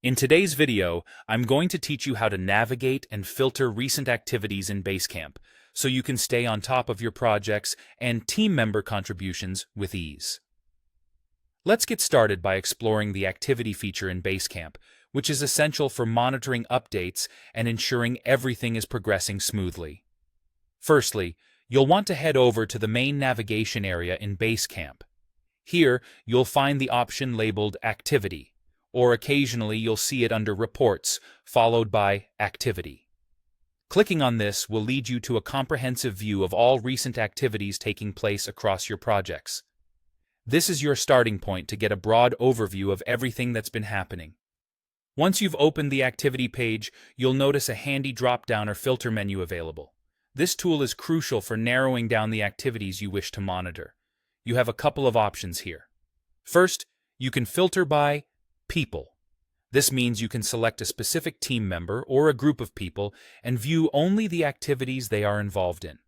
In today's video, I'm going to teach you how to navigate and filter recent activities in Basecamp so you can stay on top of your projects and team member contributions with ease. Let's get started by exploring the activity feature in Basecamp, which is essential for monitoring updates and ensuring everything is progressing smoothly. Firstly, you'll want to head over to the main navigation area in Basecamp. Here, you'll find the option labeled Activity, or occasionally you'll see it under Reports, followed by Activity. Clicking on this will lead you to a comprehensive view of all recent activities taking place across your projects. This is your starting point to get a broad overview of everything that's been happening. Once you've opened the activity page, you'll notice a handy drop-down or filter menu available. This tool is crucial for narrowing down the activities you wish to monitor. You have a couple of options here. First, you can filter by People. This means you can select a specific team member or a group of people and view only the activities they are involved in.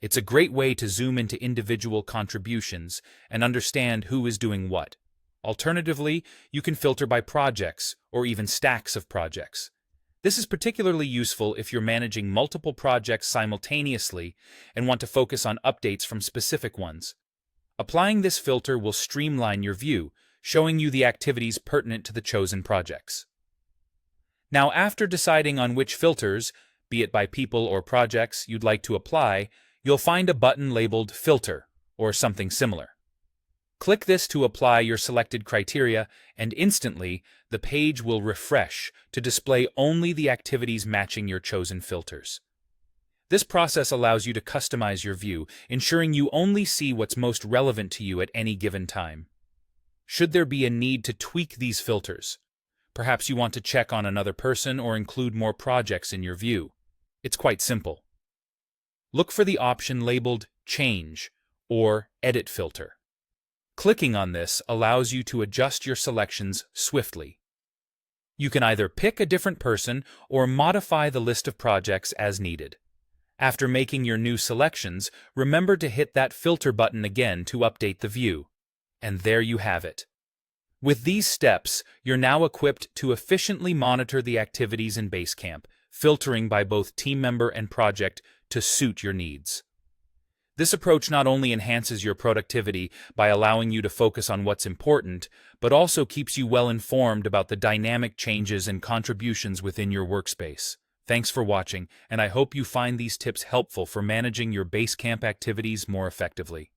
It's a great way to zoom into individual contributions and understand who is doing what. Alternatively, you can filter by projects or even stacks of projects. This is particularly useful if you're managing multiple projects simultaneously and want to focus on updates from specific ones. Applying this filter will streamline your view, showing you the activities pertinent to the chosen projects. Now, after deciding on which filters, be it by people or projects, you'd like to apply, you'll find a button labeled Filter, or something similar. Click this to apply your selected criteria, and instantly, the page will refresh to display only the activities matching your chosen filters. This process allows you to customize your view, ensuring you only see what's most relevant to you at any given time. Should there be a need to tweak these filters, perhaps you want to check on another person or include more projects in your view, it's quite simple. Look for the option labeled Change or Edit Filter. Clicking on this allows you to adjust your selections swiftly. You can either pick a different person or modify the list of projects as needed. After making your new selections, remember to hit that filter button again to update the view. And there you have it. With these steps, you're now equipped to efficiently monitor the activities in Basecamp, filtering by both team member and project to suit your needs. This approach not only enhances your productivity by allowing you to focus on what's important, but also keeps you well informed about the dynamic changes and contributions within your workspace. Thanks for watching, and I hope you find these tips helpful for managing your Basecamp activities more effectively.